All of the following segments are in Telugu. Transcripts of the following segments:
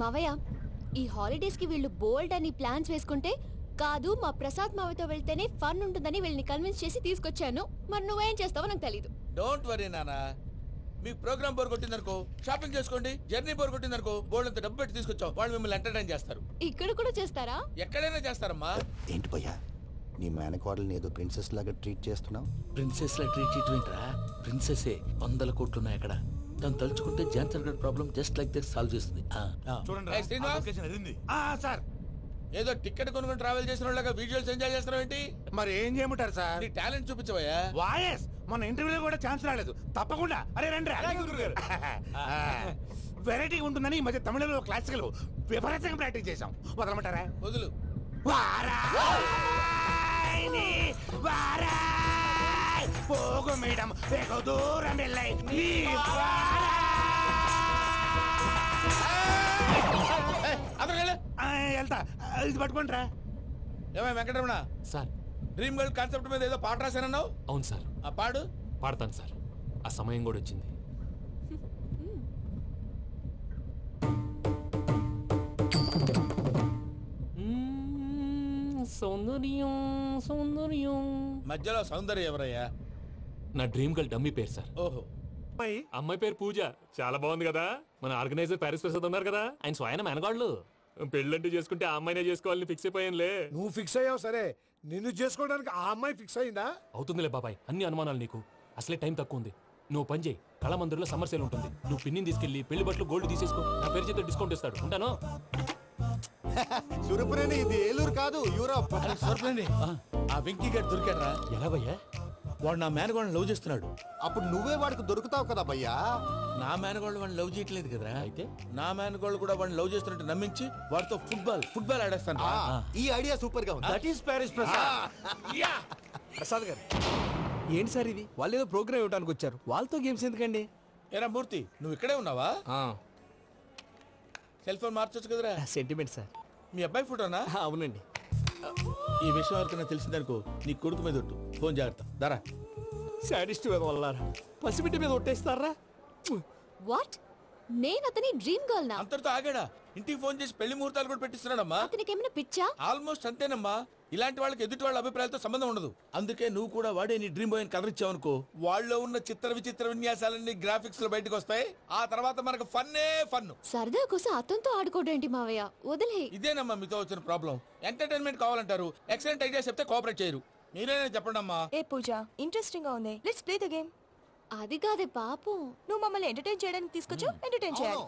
మావయ్య, ఈ హాలిడేస్ కి వీళ్ళు బోల్డ్ అని ప్లాన్స్ వేసుకుంటే కాదు మా ప్రసాద్ మావయ్యతో వెళ్తేనే ఫన్ ఉంటుందని వీళ్ళని కన్విన్స్ చేసి తీసుకొచ్చాను. మరి నువ్వేం చేస్తావో నాకు తెలీదు. డోంట్ వరీ నానా, మీ ప్రోగ్రామ్ బోర్ కొట్టిందనుకో షాపింగ్ చేసుకోండి, జర్నీ బోర్ కొట్టిందనుకో బోర్డు అంత డబ్బు పెట్టి తీసుకొచ్చాం, వాళ్ళు మిమ్మల్ని ఎంటర్టైన్ చేస్తారు. ఇక్కడ కూడా చేస్తారా? ఎక్కడైనా చేస్తారమ్మా. ఏంటి భయ్యా, నీ మేనకోడల్ని ఏదో ప్రిన్సెస్ లాగా ట్రీట్ చేస్తున్నావు? ప్రిన్సెస్ లా ట్రీట్ చేయటమేంట్రా? ప్రిన్సెస్ 100 కోట్లు ఉన్నాయి అక్కడ. తను తలుచుకుంటే జాన్సన్ గడ్ problem just like that solve చేస్తుంది. చూడండి సార్, ఏదో టికెట్ కొనుక్కొని ట్రావెల్ చేసిన వాళ్ళగా వీడియోస్ ఎంజాయ్ చేస్తున్నావు ఏంటి? మరి ఏం చేయమంటారు సార్? నీ టాలెంట్ చూపించవయ్యా. వాయస్ మన ఇంటర్వ్యూలో కూడా ఛాన్స్ రాలేదు. తప్పకుండా అరే రండి. వెరైటీ ఉంటుందని ఈ మధ్య తమిళలో క్లాసికల్ విపరీతంగా ప్రాక్టీస్ చేసాం. వదలమంటారా? వదులు. పోగు మేడం వెగు దూరం వెళ్ళాయి. వెళ్తా, ఇది పట్టుకుంటారా? ఏమై Venkataramana sir, dream girl concept మీద ఏదో పాట రాశానన్నావు. అవును సార్. ఆ పాడు. పాడతాను సార్, ఆ సమయం కూడా వచ్చింది. సౌందర్యం సౌందర్యం. మధ్యలో సౌందర్య ఎవరయ్యా? నా డ్రీమ్ గర్ల్ డమ్మీ పేరు సార్. ఓహో, అమ్మాయి పేరు పూజ. చాలా బాగుంది కదా. మన ఆర్గనైజర్ ప్యారిస్ ప్రసాద్ ఉన్నారు కదా, ఆయన స్వయం మెనగాళ్ళు. పెళ్ళంటూ చేసుకుంటే ఆ అమ్మాయినే చేసుకోవాలని ఫిక్స్ అయిపోయానులే. నువ్వు ఫిక్స్ అయ్యావు సరే, నిన్ను చేసుకోవడానికి ఆ అమ్మాయి ఫిక్స్ అయిందా? అవుతుందిలే బాబాయ్, అన్ని అనుమానాలు నీకు. అసలే టైం తక్కువ ఉంది. నువ్వు పని చేయి, కళామందిర్లో సమ్మర్ సేల్ ఉంటుంది. నువ్వు పిన్నిని తీసుకెళ్లి పెళ్లి బట్టలు గోల్డ్ తీసేసుకో. నా పేరు చేత డిస్కౌంట్ ఇస్తాడు. ఉంటాను. సురపురేని, ఇది ఏలూరు కాదు, యూరోప్. ఆ వెంకీ గారు దొరికాడరా? ఎలా భయ్యా? వాడు నా మేనగోళ్ళని లవ్ చేస్తున్నాడు. అప్పుడు నువ్వే వాడికి దొరుకుతావు కదా భయ్యా. నా మేనగోళ్ళు వాడిని లవ్ చేయట్లేదు కదరా. అయితే నా మేనగోళ్ళు కూడా వాడిని లవ్ చేస్తున్నట్టు నమ్మించి వాడితో ఫుట్బాల్ ఆడేస్తాను. ఈ ఐడియా సూపర్ గా ఉంది. That is Paris Prasad. Prasad గారు, ఏంటి సార్ ఇది? వాళ్ళు ఏదో ప్రోగ్రామ్ ఇవ్వడానికి వచ్చారు, వాళ్ళతో గేమ్స్ ఎందుకండి? ఏరా మూర్తి, నువ్వు ఇక్కడే ఉన్నావా? సెల్ ఫోన్ మార్చొచ్చు కదరా. Sentiment sir. మీ అబ్బాయి ఫోటోనా? అవునండి. ఈ విషయం ఎవరికైనా తెలిసిందనుకో నీ కొడుకు మీద ఒట్టు. ఫోన్ జాగ్రత్త. దారా. సాడిస్ట్ మీద వల్లారా, పసిబిడ్డ మీద ఒట్టేస్తారా? వాట్? నేను అతని డ్రీమ్ గర్ల్ నా? అంతటితో ఆగాడా? ఇంటికి ఫోన్ చేసి పెళ్లి ముహూర్తాలు కూడా పెట్టిస్తున్నాడమ్మా. అతనికి ఏమైనా పిచ్చా? ఆల్మోస్ట్ అంతేనమ్మా. ఇలాంటి వాళ్ళకి ఎదుటి వాళ్ళ అభిప్రాయాలతో సంబంధం ఉండదు. అందుకే నువ్వు కూడా వాడే నీ డ్రీమ్ బాయ్ కవర్ ఇచ్చావనుకో, వాళ్ళలో ఉన్న చిత్ర విచిత్ర విన్యాసాలన్నీ గ్రాఫిక్స్ లో బయటకు వస్తాయి. ఆ తర్వాత మనకు ఫన్నే ఫన్. సరదా కోసం అతనితో ఆడుకోవడం మావయ్య, వదిలే. ఇదేనమ్మా మీతో వచ్చిన ప్రాబ్లం. ఎంటర్టైన్మెంట్ కావాలంటారు, ఎక్సలెంట్ ఐడియా చెప్తే కోఆపరేట్ చేయరు. మీరేనా చెప్పండి అమ్మా. ఏ పూజ, ఇంట్రెస్టింగ్ గా ఉంది. Let's play the game. అది కాదే పాపం. నువ్వు మమ్మల్ని ఎంటర్టైన్ చేయడానికి తీసుకొచ్చు. ఎంటర్టైన్ చేయాలి.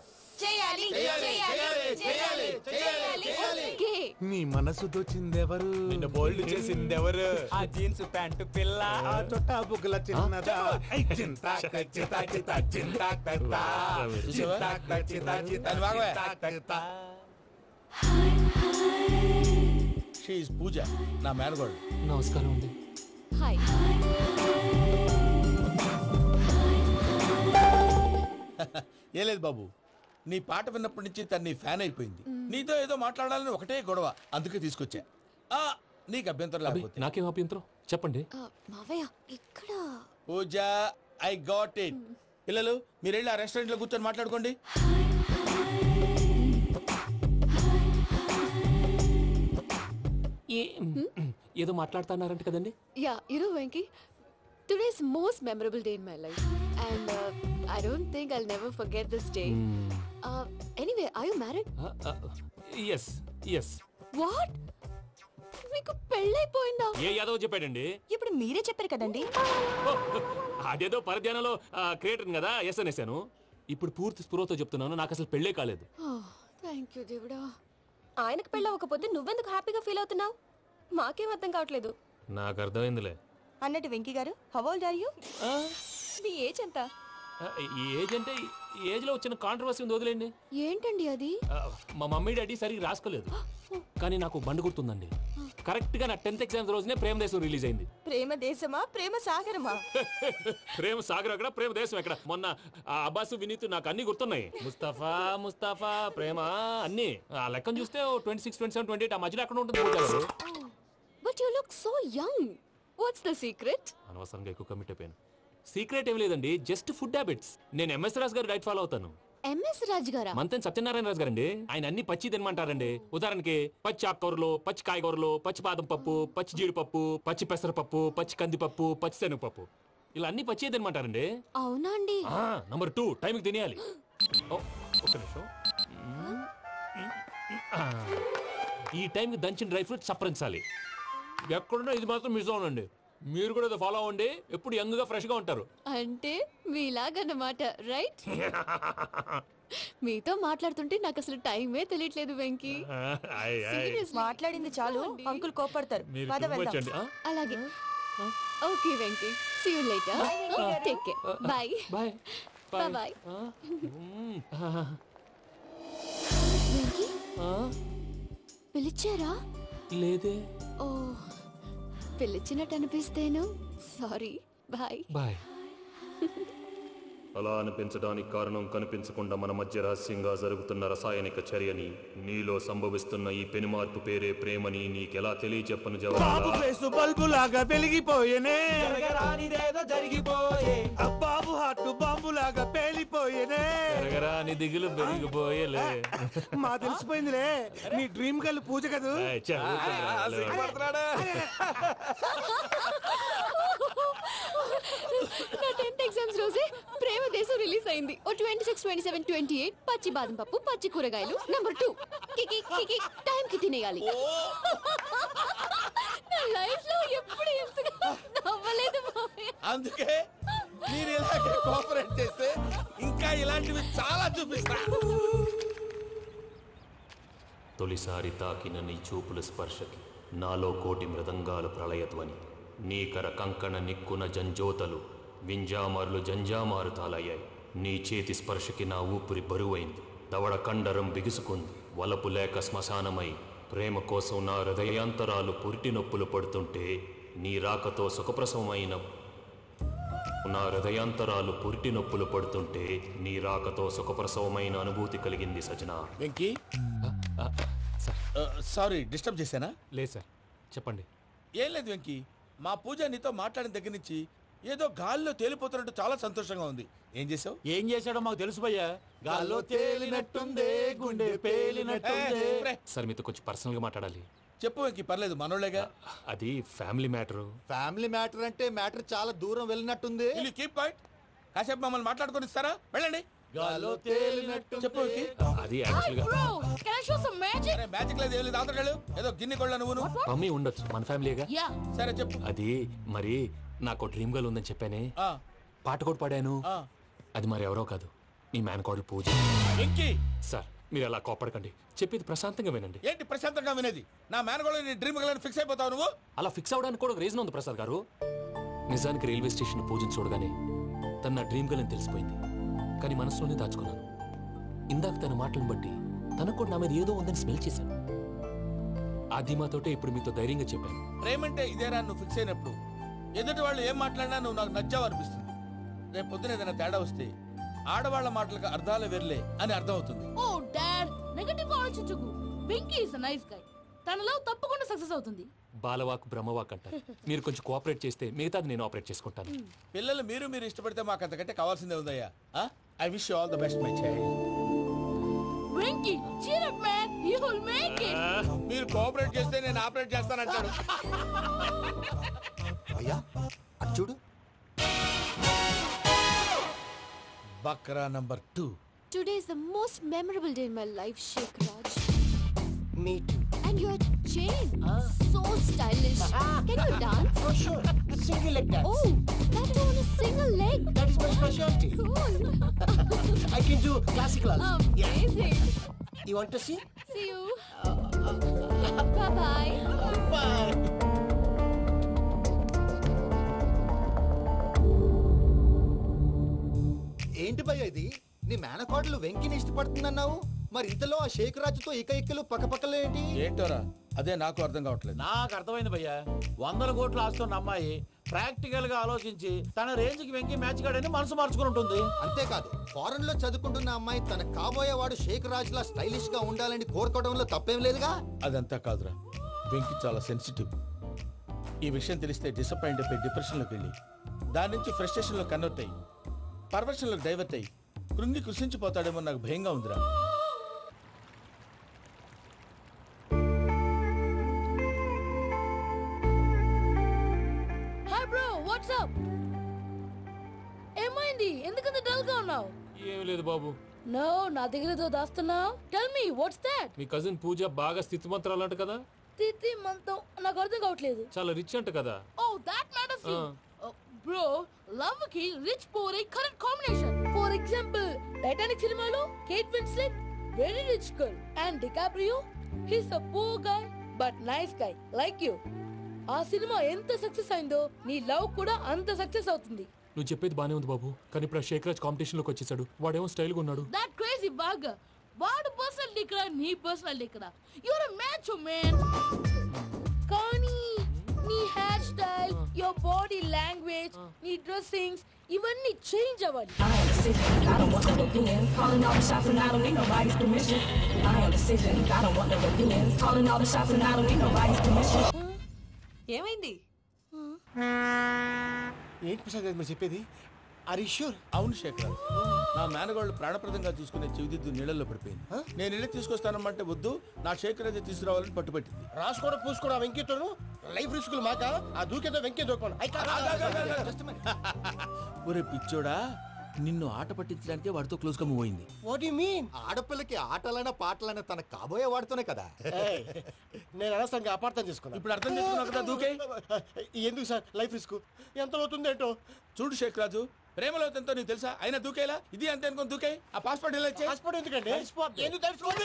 నీ మనసు దోచిందెవరు? నిన్ను బోల్డ్ చేసిందెవరు? ఆ జీన్స్ ప్యాంటు పిల్ల, ఆ చొట్టా బుగ్గల చిన్నదా. షీ ఈజ్ పూజ, నా మేనగోడు. నమస్కారం అండి. హాయ్. ఏ లేదు బాబు, నీ పాట విన్నప్పటి నుంచి తను నీ ఫ్యాన్ అయిపోయింది. నీతో ఏదో మాట్లాడాలని ఒకటే గొడవ, అందుకే తీసుకొచ్చా. నీకు అభ్యంతరం లేకపోతే. నాకేం అభ్యంతరం చెప్పండి. మావయ్య ఇక్కడ. పూజ, ఐ గాట్ ఇట్. పిల్లలు మీరు వెళ్ళి ఆ రెస్టారెంట్ లో కూర్చొని మాట్లాడుకోండి. ఏదో మాట్లాడుతున్నారంట కదండి. Yeah, Venky, today's most memorable day in my life and I don't think I'll never forget this day. Anyway, are you married? yes yes. What? మీకు పెళ్ళైపోయిందా? ఏ యాదవ్ చెప్పాడండి? ఇప్పుడు మీరే చెప్పారు కదండి. అదేదో పరధ్యానంలో క్రియేటర్ కదా ఎస్ అనేసాను. ఇప్పుడు పూర్తి స్పృహతో చెప్తున్నాను, నాకు అసలు పెళ్ళే కాలేదు. థ్యాంక్ యూ దేవుడా. ఆయనకు పెళ్ళవకపోతే నువ్వెందుకు హ్యాపీగా ఫీల్ అవుతున్నావు? మాకేం అర్థం కావట్లేదు. నాకు అర్థమైందిలే. అన్నట్టు Venky garu, how old are you? మీ ఏజ్ ఎంత? ఈ ఏజ్ అంటే ఏజ్ లో వచ్చిన కాంట్రవర్సీ ఉంది, వదిలేండి. ఏంటండి అది? మా మమ్మీ డాడీ సరిగ్గా రాసుకోలేదు, కానీ నాకు బండి గుర్తుందండి. కరెక్ట్ గా నా 10th ఎగ్జామ్స్ రోజునే ప్రేమ దేశం రిలీజ్ అయింది. ప్రేమ దేశమా ప్రేమ సాగరమా? ప్రేమ సాగర్ ఎక్కడ, ప్రేమ దేశం ఎక్కడ? మొన్న అబ్బాసు వినీత్ నాకు అన్ని గుర్తున్నాయి. ముస్తఫా ముస్తఫా ప్రేమ అన్ని ఆ లెక్కను చూస్తే 26, 27, 28 ఆ మధ్యలో ఎక్కడ ఉంటుంది. But you look so young. What's the secret? అనవసరంగా ఎక్కువ కమిట్ అయిపోయాను. సీక్రెట్ ఏం లేదండి, జస్ట్ ఫుడ్ హ్యాబిట్స్. నేను ఎంఎస్ రాజ్ గారు డైట్ ఫాలో అవుతాను. ఎంఎస్ రాజు గారా? మంతెన్ సత్యనారాయణ రాజు గారండి. ఆయన అన్ని పచ్చి తినమంటారండి. ఉదాహరణకి పచ్చి ఆకుకూరలు, పచ్చి కాయగూరలు, పచ్చి బాదం పప్పు, పచ్చి జీడిపప్పు, పచ్చి పెసరపప్పు, పచ్చి కందిపప్పు, పచ్చి శనగపప్పు, ఇలా అన్ని పచ్చి తినమంటారండి. అవునా అండి? నంబర్ 2 టైంకి తినేయాలి. ఒక్క నిమిషం. ఈ టైంకి దంచిన డ్రై ఫ్రూట్స్ సప్పరించాలి. ఎక్కడున్నా ఇది మాత్రం మిస్ అవునండి. మీరు కూడా ఫాలో అవ్వండి. ఎప్పుడు యంగ్ గా ఫ్రెష్ గా ఉంటారు. అంటే మీలాగన్నమాట, రైట్? మీతో మాట్లాడుతుంటే నాకు అసలు టైమే తెలియట్లేదు వెంకీ. Seriously. మాట్లాడింది చాలు, అంకుల్ కోపడతారు. మీరు పద too much వెళ్దాం. అండి. అలాగే. Okay Venky, see you later. Take care. Bye. Bye Bye. Venky, పిలిచారా? లేదే. ఓ, పిలిచినట్టు అనిపిస్తేను సారీ. బాయ్. బాయ్. అలా అనిపించడానికి కారణం కనిపించకుండా మన మధ్య రహస్యంగా జరుగుతున్న రసాయనిక చర్యని, నీలో సంభవిస్తున్న ఈ పెనుమార్పు పేరే ప్రేమని నీకెలా తెలియచెప్పను బాబు ఫేసు బల్బు లాగా వెలిగిపోయేనే, జరిగిపోయే బాబు హార్ట్ బాంబు లాగా పేలిపోయేనే. జరగరా నీ దిగులు పెరిగిపోయేలే. మా తెలిసిపోయిందిలే, నీ డ్రీమ్ గర్ల్ పూజ కదూ. నా 10th ఎగ్జామ్స్ రోజే ప్రేమ దేశం రిలీజ్ అయింది. ఓ 26, 27, 28 పచ్చి బాదం పప్పు, పచ్చి కూరగాయలు. నంబర్ 2 కికి కికి టైం కి తినేయాలి. నా లైఫ్ లో ఎప్పుడు ఎంతగా నవ్వలేదు మామయ్య. అందుకే మీరు ఇలాగే కోఆపరేట్ చేస్తే ఇంకా ఇలాంటివి చాలా చూపిస్తా. తొలిసారి తాకిన నీ చూపుల స్పర్శకి నాలో కోటి మృదంగాలు ప్రళయధ్వని, నీకర కంకణ నిక్కున జంజోతలు వింజామారులు జంజామారు తాలయ్యాయి. నీ చేతి స్పర్శకి నా ఊపిరి బరువైంది, దవడ కండరం బిగుసుకుంది. వలపు లేక శ్మశానమై ప్రేమ కోసం నా హృదయాంతరాలు పురిటి నొప్పులు పడుతుంటే, నీ రాకతో సుఖప్రసవమైన నా హృదయాంతరాలు పురిటి నొప్పులు పడుతుంటే నీ రాకతో సుఖప్రసవమైన అనుభూతి కలిగింది సజనా. వెంకీ, సారీ డిస్టర్బ్ చేశానా? లేదు సార్, చెప్పండి. ఏం లేదు వెంకీ, మా పూజ నీతో మాట్లాడిన దగ్గర నుంచి ఏదో గాల్లో తేలిపోతున్నట్టు చాలా సంతోషంగా ఉంది. ఏం చేసావు? ఏం చేశాడో మాకు తెలుసు భయ్యా. గాల్లో తేలినట్టుందే, గుండె పేలినట్టుందే. సార్ మీతో కొంచెం పర్సనల్గా మాట్లాడాలి. చెప్పు వెంకీ, పర్లేదు మనోళ్ళేగా. అది ఫ్యామిలీ మ్యాటరు. ఫ్యామిలీ మ్యాటర్ అంటే మ్యాటర్ చాలా దూరం వెళ్ళినట్టుంది. Will you keep quiet? కాసేపు మమ్మల్ని మాట్లాడుకొని ఇస్తారా? వెళ్ళండి. గాల్లో తేలినట్టు చెప్పు వెంకీ. అది యాక్చువల్గా Can I show some magic? అరే మ్యాజిక్ లేదు, ఏం లేదు, అవతలకెళ్ళు. ఏదో గిన్నె కొళ్ళ నువ్వును. మమ్మీ ఉండొచ్చు, మన ఫ్యామిలీగా. Yeah. సరే చెప్పు. అది మరి నాకు డ్రీమ్ గర్ల్ ఉందని చెప్పానే, ఆ, పాట కూడా పాడాను. ఆ. అది మరి ఎవరో కాదు, మీ మేనకోడలు పూజ. వెంకీ, సార్ మీరు అలా కోపడకండి, చెప్పేది ప్రశాంతంగా వినండి. ఏంటి ప్రశాంతంగా వినేది? నా మేనగోళ్ళ నీ డ్రీమ్ గలని ఫిక్స్ అయిపోతావు నువ్వు. అలా ఫిక్స్ అవడానికి కూడా ఒక రీజన్ ఉంది ప్రసాద్ గారు. నిజానికి రైల్వే స్టేషన్ పూజను చూడగానే తన నా డ్రీమ్ గర్ల్ అని తెలిసిపోయింది. కానీ మనసులోనే దాచుకున్నాను. ఇందాక తన మాటలను బట్టి తనకు కూడా నా మీద ఏదో ఉందని స్మెల్ చేశాను. ఆ ధీమాతోటే ఇప్పుడు మీతో ధైర్యంగా చెప్పాను. ప్రేమంటే ఇదేరా నువ్వు ఫిక్స్ అయినప్పుడు ఎదుటి వాళ్ళు ఏం మాట్లాడినా నువ్వు నాకు నచ్చావు అనిపిస్తుంది. రేపు పొద్దున ఏదైనా తేడా వస్తే ఆడవాళ్ల మాటలకు అర్థాలు వెర్లే అని అర్థం అవుతుంది. ఓ డాడ్, నెగటివ్ ఆలోచించకు. Venky is a nice guy. తనలో తప్పకుండా సక్సెస్ అవుతుంది. బాలవాక్ బ్రహ్మవాక్ అంటారు. మీరు కొంచెం కోఆపరేట్ చేస్తే మిగతాది నేను ఆపరేట్ చేసుకుంటాను. పిల్లలు మీరు ఇష్టపడితే మాకు అంతకంటే కావాల్సిందే ఉందయ్యా. I wish you all the best my child. Venky, cheer up man, you will make it. మీరు కోఆపరేట్ చేస్తే నేను ఆపరేట్ చేస్తానంటాడు. అయ్యా అది చూడు. Bakra number 2. Today is the most memorable day in my life, Sheikh Raj. Me too. And your chain, so stylish. Can you dance? Oh sure. Single leg dance. Oh, that too on a single leg. That is my specialty. Cool. I can do classical also. Amazing. You want to see? See you. Bye-bye. Bye. ఏంటి భయ్య ఇది? నీ మేనకోడలు వెంకిని ఇష్టపడుతుందన్నావు, మరి ఇంతలో ఆ షేక్ రాజుతో ఇకలు పక్కపక్కలు ఏంటి? ఏంటోరా, అదే నాకు అర్థం కావట్లేదు. నాకు అర్థమైంది భయ్యా. 100 కోట్లు ఆస్తున్న అమ్మాయి ప్రాక్టికల్ గా ఆలోచించి తన రేంజ్ కి వెంకి మ్యాచ్ కాడని మనసు మార్చుకుని ఉంటుంది. అంతేకాదు, ఫారెన్ లో చదువుకుంటున్న అమ్మాయి తన కాబోయేవాడు షేక్ రాజ్ లా స్టైలిష్ గా ఉండాలని కోరుకోవడంలో తప్పేం లేదుగా. అదంతా కాదురా, వెంకి చాలా సెన్సిటివ్. ఈ విషయం తెలిస్తే డిసప్పాయింట్ అయిపోయి డిప్రెషన్లోకి వెళ్ళి దాని నుంచి ఫ్రస్ట్రేషన్లో కన్వర్ట్ అయ్యి పర్వర్షన్లోకి డైవర్ట్ అయ్యి కృంగి కృషించిపోతాడేమో నాకు భయంగా ఉందిరా. హాయ్ బ్రో వాట్సాప్ ఏమైంది ఎందుకంత డల్ గా ఉన్నావు? ఏం లేదు బాబు, నో నా దగ్గర ఏదో దాస్తున్నావు. Tell me what's that? మీ కజిన్ పూజ బాగా స్థితిమంతరాలు అంట కదా, తిత్తి మంతం నాకు అర్థం కావట్లేదు. చాలా రిచ్ అంట కదా. Oh that matters you bro. Love కి rich poor a correct combination. For example Titanic సినిమాలో Kate Winslet very rich girl and DiCaprio he's a poor guy but nice guy like you. ఆ సినిమా ఎంత సక్సెస్ అయిందో నీ లవ్ కూడా అంత సక్సెస్ అవుతుంది. నువ్వు చెప్పేది బానే ఉంది బాబు, కానీ ఇప్పుడు శేఖర్ రాజ్ కాంపిటీషన్ లోకి వచ్చేసాడు. వాడేమో స్టైల్ గా ఉన్నాడు. దట్ క్రేజీ బాగ్ వాడు పర్సనల్ ఇక్కడ నీ పర్సనల్ ఇక్కడ యూర్ ఎ మ్యాచ్ మ్యాన్. కానీ నీ hair style your body language నీ డ్రెస్సింగ్స్ ఇవన్నీ చేంజ్ అవ్వాలి. ఏమైంది? ఏంటి ప్రసాద్ గారు మీరు చెప్పేది? Are you sure? అవును శేఖర్, నా మేనగాళ్ళు ప్రాణప్రదంగా చూసుకునే చెవిదిద్దు నీళ్ళల్లో పడిపోయింది. నేను ఇళ్ళకి తీసుకొస్తానమ్మంటే వద్దు, నా శేఖర్ అయితే తీసుకురావాలని పట్టుబట్టింది. రాసుకోవడం పూసుకోవడం ఆ వెంకీతోను లైఫ్ రిస్కులు మాక ఆ దూకేదో వెంకీ దూకోను. ఒరే పిచ్చోడా, నిన్ను ఆట పట్టించడానికే వాడితో క్లోజ్ గా మూవ్ అయింది. What you mean? ఆడపిల్లకి ఆటలైనా పాటలైనా తన కాబోయే వాడుతూనే కదా. నేను అనవసరంగా అపార్థం చేసుకున్నా. ఇప్పుడు అర్థం చేసుకున్నావు కదా, దూకే. ఎందుకు సార్ లైఫ్ రిస్క్ ఎంత అవుతుంది ఏంటో? చూడు శేఖర్ రాజు, ప్రేమలో ఎంతో నీకు తెలుసా? అయినా దూకేలా ఇది అంతే అనుకుని దూకే. ఆ పాస్పోర్ట్ ఎలా ఇచ్చే? పాస్పోర్ట్ ఎందుకండి? ఎందుకు తెలుసుకోండి?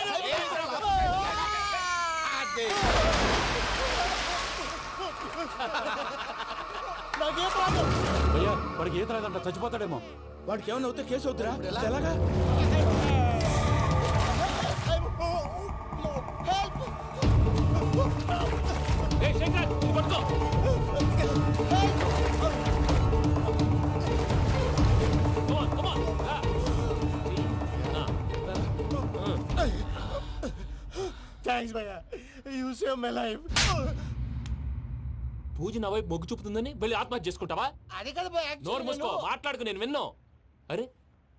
నాకేం ప్రాబ్లం? భయ్యా వాడికి ఈత రాదంట, చచ్చిపోతాడేమో. వాడికి ఏమైనా అవుతే కేసు అవుతురా? ఎలాగా? థ్యాంక్స్ భయ్యా, యు సేవ్ మై లైఫ్. పూజ నా వైపు మొగ్గు చూపుతుందని వెళ్ళి ఆత్మహత్య చేసుకుంటావా? అది కదా భయ్యా, నోరు మూసుకో, మాట్లాడుకు, నేను విన్నో. అరే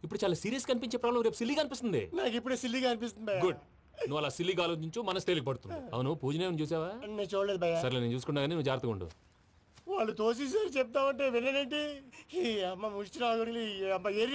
ఇప్పుడు చాలా సీరియస్ కనిపించే ప్రాబ్లం రేపు సిల్లీగా అనిపిస్తుంది. నాకు ఇప్పుడే సిల్లిగా అనిపిస్తుంది భయ్యా. గుడ్, నువ్వు అలా సిల్లీగా ఆలోచించు, మనసు తేలిక పడుతుంది. అవును పూజనే చూసావా? నేను చూడలేదు భయ్యా. సరే నేను చూసుకుంటా కానీ నువ్వు జాగ్రత్తగా ఉండు. వాళ్ళు తోసేసారు చెప్తామంటే విననేంటి? ఈ అమ్మ ముష్టి రాగుడి అమ్మ ఏరియా